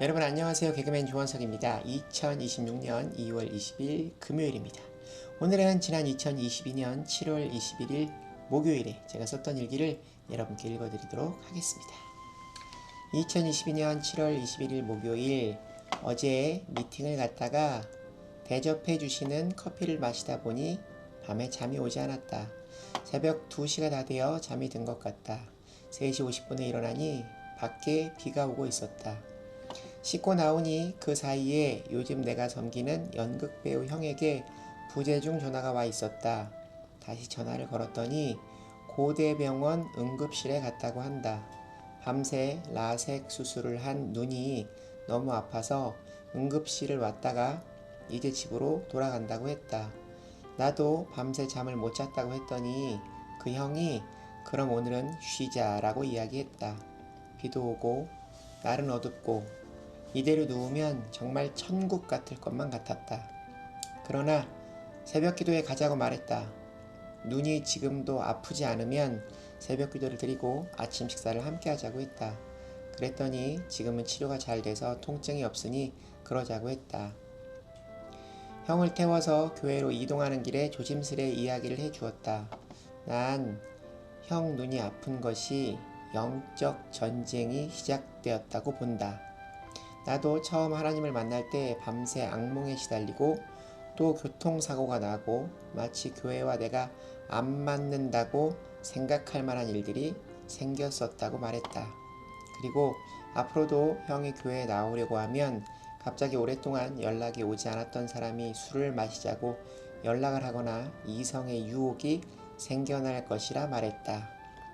여러분 안녕하세요. 개그맨 조원석입니다. 2026년 2월 20일 금요일입니다. 오늘은 지난 2022년 7월 21일 목요일에 제가 썼던 일기를 여러분께 읽어드리도록 하겠습니다. 2022년 7월 21일 목요일, 어제 미팅을 갔다가 대접해 주시는 커피를 마시다 보니 밤에 잠이 오지 않았다. 새벽 2시가 다 되어 잠이 든 것 같다. 3시 50분에 일어나니 밖에 비가 오고 있었다. 씻고 나오니 그 사이에 요즘 내가 섬기는 연극배우 형에게 부재중 전화가 와 있었다. 다시 전화를 걸었더니 고대병원 응급실에 갔다고 한다. 밤새 라섹 수술을 한 눈이 너무 아파서 응급실을 왔다가 이제 집으로 돌아간다고 했다. 나도 밤새 잠을 못 잤다고 했더니 그 형이 그럼 오늘은 쉬자라고 이야기했다. 비도 오고 날은 어둡고 이대로 누우면 정말 천국 같을 것만 같았다. 그러나 새벽 기도에 가자고 말했다. 눈이 지금도 아프지 않으면 새벽 기도를 드리고 아침 식사를 함께 하자고 했다. 그랬더니 지금은 치료가 잘 돼서 통증이 없으니 그러자고 했다. 형을 태워서 교회로 이동하는 길에 조심스레 이야기를 해주었다. 난 형 눈이 아픈 것이 영적 전쟁이 시작되었다고 본다. 나도 처음 하나님을 만날 때 밤새 악몽에 시달리고 또 교통사고가 나고 마치 교회와 내가 안 맞는다고 생각할 만한 일들이 생겼었다고 말했다. 그리고 앞으로도 형이 교회에 나오려고 하면 갑자기 오랫동안 연락이 오지 않았던 사람이 술을 마시자고 연락을 하거나 이성의 유혹이 생겨날 것이라 말했다.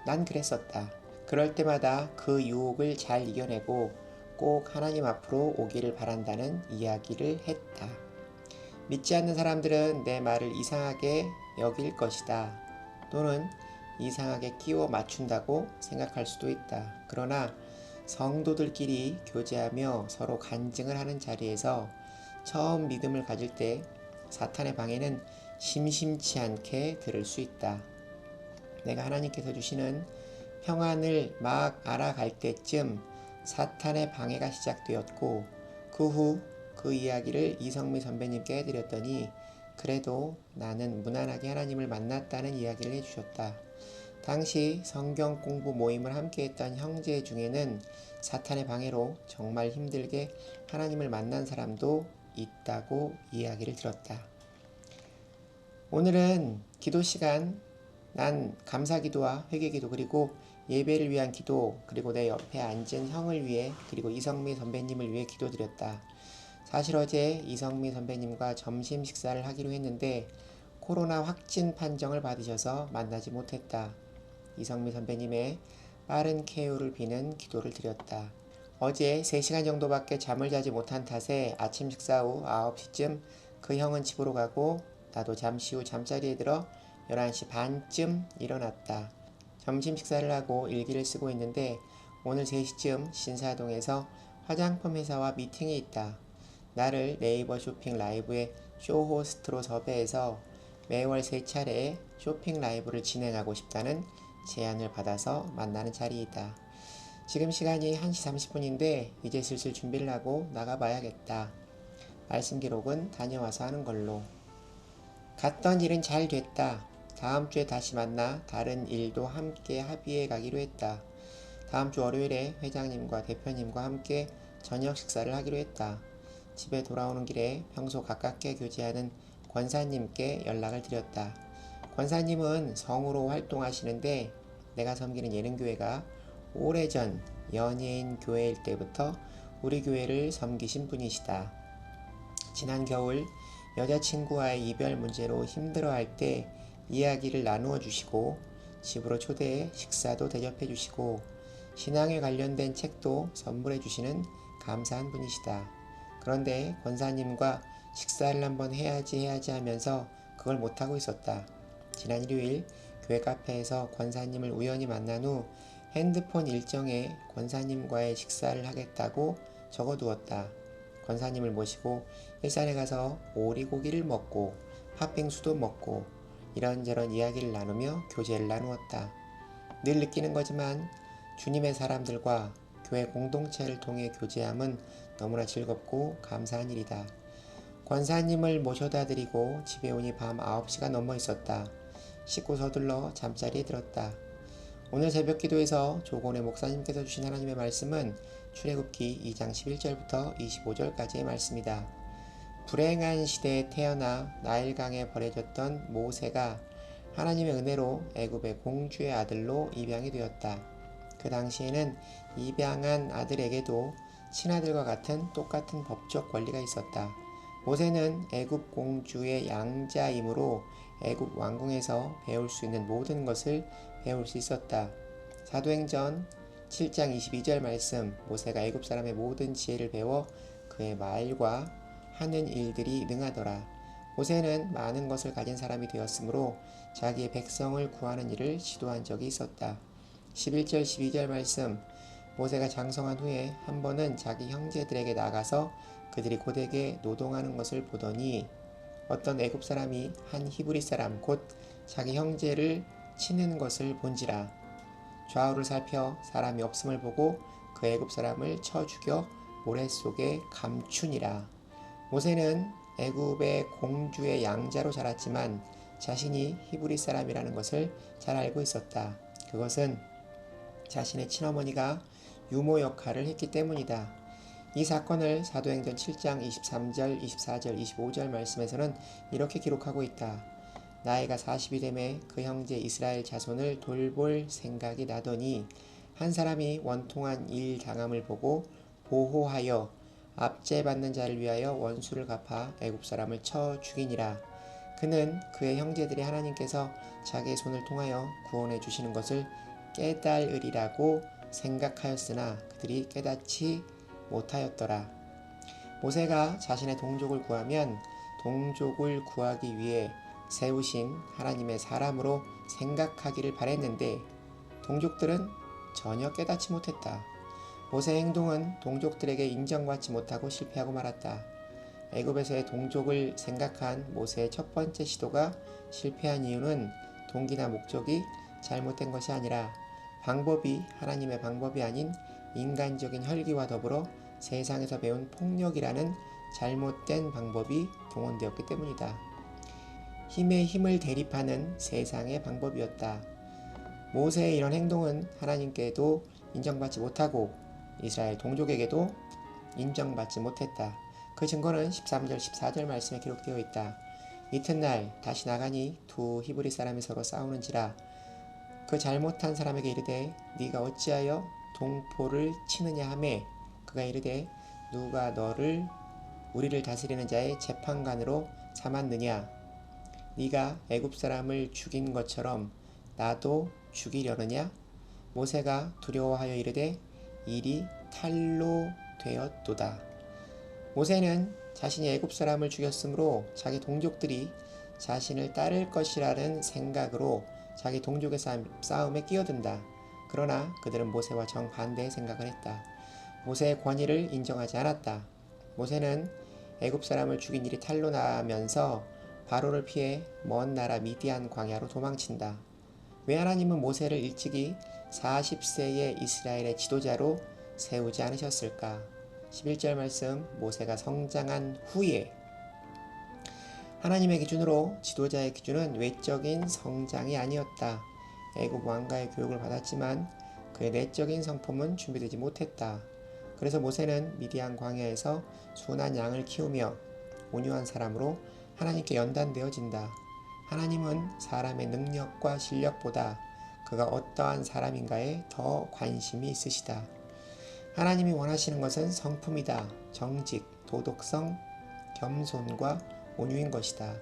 난 그랬었다. 그럴 때마다 그 유혹을 잘 이겨내고 꼭 하나님 앞으로 오기를 바란다는 이야기를 했다. 믿지 않는 사람들은 내 말을 이상하게 여길 것이다. 또는 이상하게 끼워 맞춘다고 생각할 수도 있다. 그러나 성도들끼리 교제하며 서로 간증을 하는 자리에서 처음 믿음을 가질 때 사탄의 방해는 심심치 않게 들을 수 있다. 내가 하나님께서 주시는 평안을 막 알아갈 때쯤 사탄의 방해가 시작되었고 그 후 그 이야기를 이성미 선배님께 해드렸더니 그래도 나는 무난하게 하나님을 만났다는 이야기를 해주셨다. 당시 성경 공부 모임을 함께 했던 형제 중에는 사탄의 방해로 정말 힘들게 하나님을 만난 사람도 있다고 이야기를 들었다. 오늘은 기도 시간, 난 감사기도와 회개기도 그리고 예배를 위한 기도 그리고 내 옆에 앉은 형을 위해 그리고 이성미 선배님을 위해 기도드렸다. 사실 어제 이성미 선배님과 점심 식사를 하기로 했는데 코로나 확진 판정을 받으셔서 만나지 못했다. 이성미 선배님의 빠른 쾌유를 비는 기도를 드렸다. 어제 3시간 정도밖에 잠을 자지 못한 탓에 아침 식사 후 9시쯤 그 형은 집으로 가고 나도 잠시 후 잠자리에 들어 11시 반쯤 일어났다. 점심 식사를 하고 일기를 쓰고 있는데 오늘 3시쯤 신사동에서 화장품 회사와 미팅이 있다. 나를 네이버 쇼핑 라이브의 쇼호스트로 섭외해서 매월 3차례 쇼핑 라이브를 진행하고 싶다는 제안을 받아서 만나는 자리이다. 지금 시간이 1시 30분인데 이제 슬슬 준비를 하고 나가봐야겠다. 말씀 기록은 다녀와서 하는 걸로. 갔던 일은 잘 됐다. 다음 주에 다시 만나 다른 일도 함께 합의해 가기로 했다. 다음 주 월요일에 회장님과 대표님과 함께 저녁 식사를 하기로 했다. 집에 돌아오는 길에 평소 가깝게 교제하는 권사님께 연락을 드렸다. 권사님은 성우로 활동하시는데 내가 섬기는 예능교회가 오래전 연예인 교회일 때부터 우리 교회를 섬기신 분이시다. 지난 겨울 여자친구와의 이별 문제로 힘들어할 때 이야기를 나누어 주시고 집으로 초대해 식사도 대접해 주시고 신앙에 관련된 책도 선물해 주시는 감사한 분이시다. 그런데 권사님과 식사를 한번 해야지 하면서 그걸 못하고 있었다. 지난 일요일 교회 카페에서 권사님을 우연히 만난 후 핸드폰 일정에 권사님과의 식사를 하겠다고 적어두었다. 권사님을 모시고 일산에 가서 오리고기를 먹고 팥빙수도 먹고 이런저런 이야기를 나누며 교제를 나누었다. 늘 느끼는 거지만 주님의 사람들과 교회 공동체를 통해 교제함은 너무나 즐겁고 감사한 일이다. 권사님을 모셔다 드리고 집에 오니 밤 9시가 넘어 있었다. 씻고 서둘러 잠자리에 들었다. 오늘 새벽 기도에서 조곤의 목사님께서 주신 하나님의 말씀은 출애굽기 2장 11절부터 25절까지의 말씀이다. 불행한 시대에 태어나 나일강에 버려졌던 모세가 하나님의 은혜로 애굽의 공주의 아들로 입양이 되었다. 그 당시에는 입양한 아들에게도 친아들과 같은 똑같은 법적 권리가 있었다. 모세는 애굽 공주의 양자이므로 애굽 왕궁에서 배울 수 있는 모든 것을 배울 수 있었다. 사도행전 7장 22절 말씀, 모세가 애굽 사람의 모든 지혜를 배워 그의 말과 하는 일들이 능하더라. 모세는 많은 것을 가진 사람이 되었으므로 자기의 백성을 구하는 일을 시도한 적이 있었다. 11절 12절 말씀, 모세가 장성한 후에 한 번은 자기 형제들에게 나가서 그들이 고되게 노동하는 것을 보더니 어떤 애굽 사람이 한 히브리 사람 곧 자기 형제를 치는 것을 본지라. 좌우를 살펴 사람이 없음을 보고 그 애굽 사람을 쳐 죽여 모래 속에 감추니라. 모세는 애굽의 공주의 양자로 자랐지만 자신이 히브리 사람이라는 것을 잘 알고 있었다. 그것은 자신의 친어머니가 유모 역할을 했기 때문이다. 이 사건을 사도행전 7장 23절, 24절, 25절 말씀에서는 이렇게 기록하고 있다. 나이가 40이 되매 그 형제 이스라엘 자손을 돌볼 생각이 나더니 한 사람이 원통한 일 당함을 보고 보호하여 압제받는 자를 위하여 원수를 갚아 애굽 사람을 쳐 죽이니라. 그는 그의 형제들이 하나님께서 자기의 손을 통하여 구원해 주시는 것을 깨달으리라고 생각하였으나 그들이 깨닫지 못하였더라. 모세가 자신의 동족을 구하면 동족을 구하기 위해 세우신 하나님의 사람으로 생각하기를 바랬는데 동족들은 전혀 깨닫지 못했다. 모세의 행동은 동족들에게 인정받지 못하고 실패하고 말았다. 애굽에서의 동족을 생각한 모세의 첫 번째 시도가 실패한 이유는 동기나 목적이 잘못된 것이 아니라 방법이 하나님의 방법이 아닌 인간적인 혈기와 더불어 세상에서 배운 폭력이라는 잘못된 방법이 동원되었기 때문이다. 힘에 힘을 대립하는 세상의 방법이었다. 모세의 이런 행동은 하나님께도 인정받지 못하고 이스라엘 동족에게도 인정받지 못했다. 그 증거는 13절 14절 말씀에 기록되어 있다. 이튿날 다시 나가니 두 히브리 사람이 서로 싸우는지라. 그 잘못한 사람에게 이르되 네가 어찌하여 동포를 치느냐 하매 그가 이르되 누가 너를 우리를 다스리는 자의 재판관으로 삼았느냐. 네가 애굽 사람을 죽인 것처럼 나도 죽이려느냐. 모세가 두려워하여 이르되 일이 탈로 되었도다. 모세는 자신이 애굽 사람을 죽였으므로 자기 동족들이 자신을 따를 것이라는 생각으로 자기 동족의 싸움에 끼어든다. 그러나 그들은 모세와 정반대의 생각을 했다. 모세의 권위를 인정하지 않았다. 모세는 애굽 사람을 죽인 일이 탈로 나면서 바로를 피해 먼 나라 미디안 광야로 도망친다. 왜 하나님은 모세를 일찍이 40세의 이스라엘의 지도자로 세우지 않으셨을까? 11절 말씀, 모세가 성장한 후에 하나님의 기준으로 지도자의 기준은 외적인 성장이 아니었다. 애굽 왕가의 교육을 받았지만 그의 내적인 성품은 준비되지 못했다. 그래서 모세는 미디안 광야에서 순한 양을 키우며 온유한 사람으로 하나님께 연단되어진다. 하나님은 사람의 능력과 실력보다 그가 어떠한 사람인가에 더 관심이 있으시다. 하나님이 원하시는 것은 성품이다. 정직, 도덕성, 겸손과 온유인 것이다.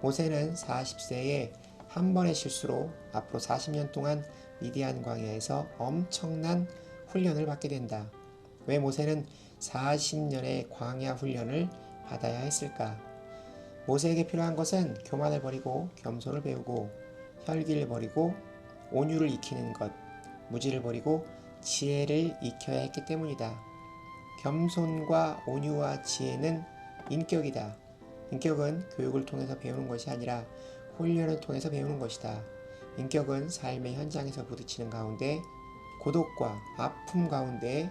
모세는 40세에 한 번의 실수로 앞으로 40년 동안 미디안 광야에서 엄청난 훈련을 받게 된다. 왜 모세는 40년의 광야 훈련을 받아야 했을까? 모세에게 필요한 것은 교만을 버리고 겸손을 배우고 혈기를 버리고 온유를 익히는 것, 무지를 버리고 지혜를 익혀야 했기 때문이다. 겸손과 온유와 지혜는 인격이다. 인격은 교육을 통해서 배우는 것이 아니라 훈련을 통해서 배우는 것이다. 인격은 삶의 현장에서 부딪히는 가운데 고독과 아픔 가운데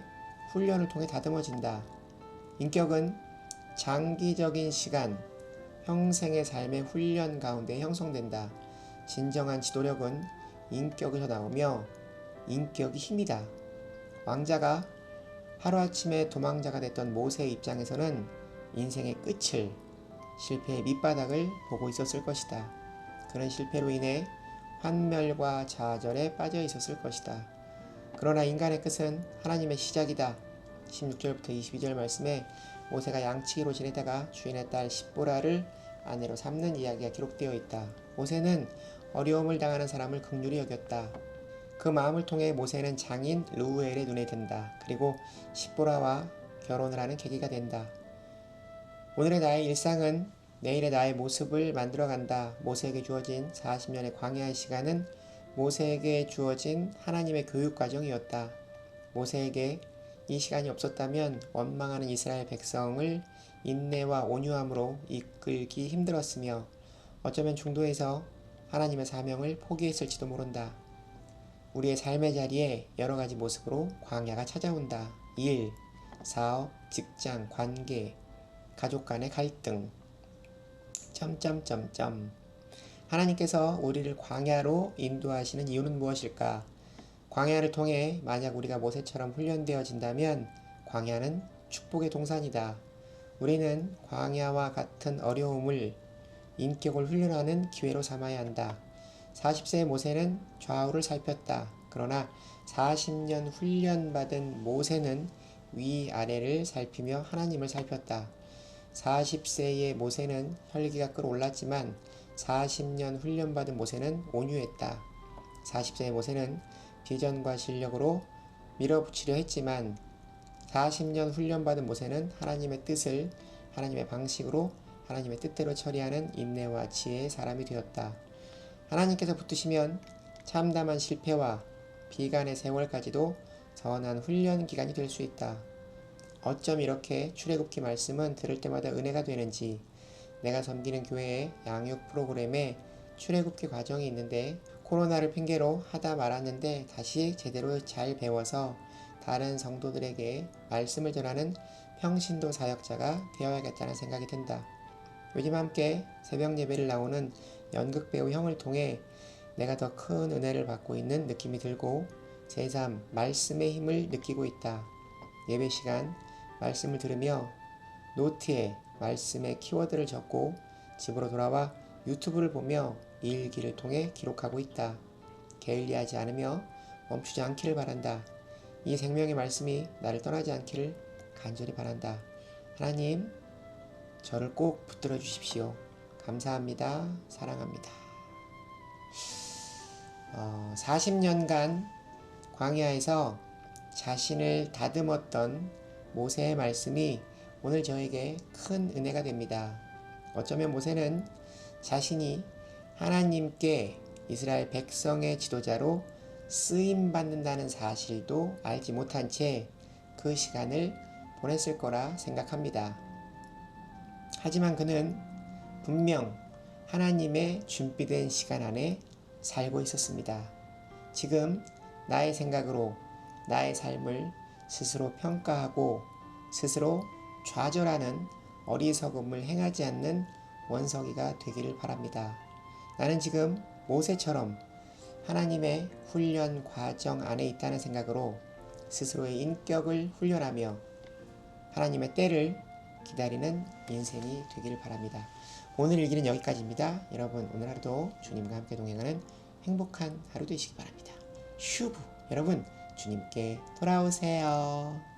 훈련을 통해 다듬어진다. 인격은 장기적인 시간, 평생의 삶의 훈련 가운데 형성된다. 진정한 지도력은 인격에서 나오며 인격이 힘이다. 왕자가 하루아침에 도망자가 됐던 모세의 입장에서는 인생의 끝을, 실패의 밑바닥을 보고 있었을 것이다. 그는 실패로 인해 환멸과 좌절에 빠져 있었을 것이다. 그러나 인간의 끝은 하나님의 시작이다. 16절부터 22절 말씀에 모세가 양치기로 지내다가 주인의 딸 십보라를 아내로 삼는 이야기가 기록되어 있다. 모세는 어려움을 당하는 사람을 긍휼히 여겼다. 그 마음을 통해 모세는 장인 르우엘의 눈에 든다. 그리고 십보라와 결혼을 하는 계기가 된다. 오늘의 나의 일상은 내일의 나의 모습을 만들어간다. 모세에게 주어진 40년의 광야의 시간은 모세에게 주어진 하나님의 교육 과정이었다. 모세에게 이 시간이 없었다면 원망하는 이스라엘 백성을 인내와 온유함으로 이끌기 힘들었으며 어쩌면 중도에서 하나님의 사명을 포기했을지도 모른다. 우리의 삶의 자리에 여러 가지 모습으로 광야가 찾아온다. 일, 사업, 직장, 관계, 가족 간의 갈등, 하나님께서 우리를 광야로 인도하시는 이유는 무엇일까? 광야를 통해 만약 우리가 모세처럼 훈련되어진다면 광야는 축복의 동산이다. 우리는 광야와 같은 어려움을 인격을 훈련하는 기회로 삼아야 한다. 40세의 모세는 좌우를 살폈다. 그러나 40년 훈련받은 모세는 위아래를 살피며 하나님을 살폈다. 40세의 모세는 혈기가 끌어올랐지만 40년 훈련받은 모세는 온유했다. 40세의 모세는 비전과 실력으로 밀어붙이려 했지만 40년 훈련받은 모세는 하나님의 뜻을 하나님의 방식으로 하나님의 뜻대로 처리하는 인내와 지혜의 사람이 되었다. 하나님께서 붙드시면 참담한 실패와 비관의 세월까지도 선한 훈련 기간이 될 수 있다. 어쩜 이렇게 출애굽기 말씀은 들을 때마다 은혜가 되는지. 내가 섬기는 교회의 양육 프로그램에 출애굽기 과정이 있는데 코로나를 핑계로 하다 말았는데 다시 제대로 잘 배워서 다른 성도들에게 말씀을 전하는 평신도 사역자가 되어야겠다는 생각이 든다. 요즘 함께 새벽 예배를 나오는 연극배우 형을 통해 내가 더 큰 은혜를 받고 있는 느낌이 들고 제3 말씀의 힘을 느끼고 있다. 예배 시간 말씀을 들으며 노트에 말씀의 키워드를 적고 집으로 돌아와 유튜브를 보며 일기를 통해 기록하고 있다. 게을리하지 않으며 멈추지 않기를 바란다. 이 생명의 말씀이 나를 떠나지 않기를 간절히 바란다. 하나님, 저를 꼭 붙들어 주십시오. 감사합니다. 사랑합니다. 40년간 광야에서 자신을 다듬었던 모세의 말씀이 오늘 저에게 큰 은혜가 됩니다. 어쩌면 모세는 자신이 하나님께 이스라엘 백성의 지도자로 쓰임받는다는 사실도 알지 못한 채 그 시간을 보냈을 거라 생각합니다. 하지만 그는 분명 하나님의 준비된 시간 안에 살고 있었습니다. 지금 나의 생각으로 나의 삶을 스스로 평가하고 스스로 좌절하는 어리석음을 행하지 않는 원석이가 되기를 바랍니다. 나는 지금 모세처럼 하나님의 훈련 과정 안에 있다는 생각으로 스스로의 인격을 훈련하며 하나님의 때를 기다리는 인생이 되기를 바랍니다. 오늘 일기는 여기까지입니다. 여러분 오늘 하루도 주님과 함께 동행하는 행복한 하루 되시기 바랍니다. 슈브 여러분 주님께 돌아오세요.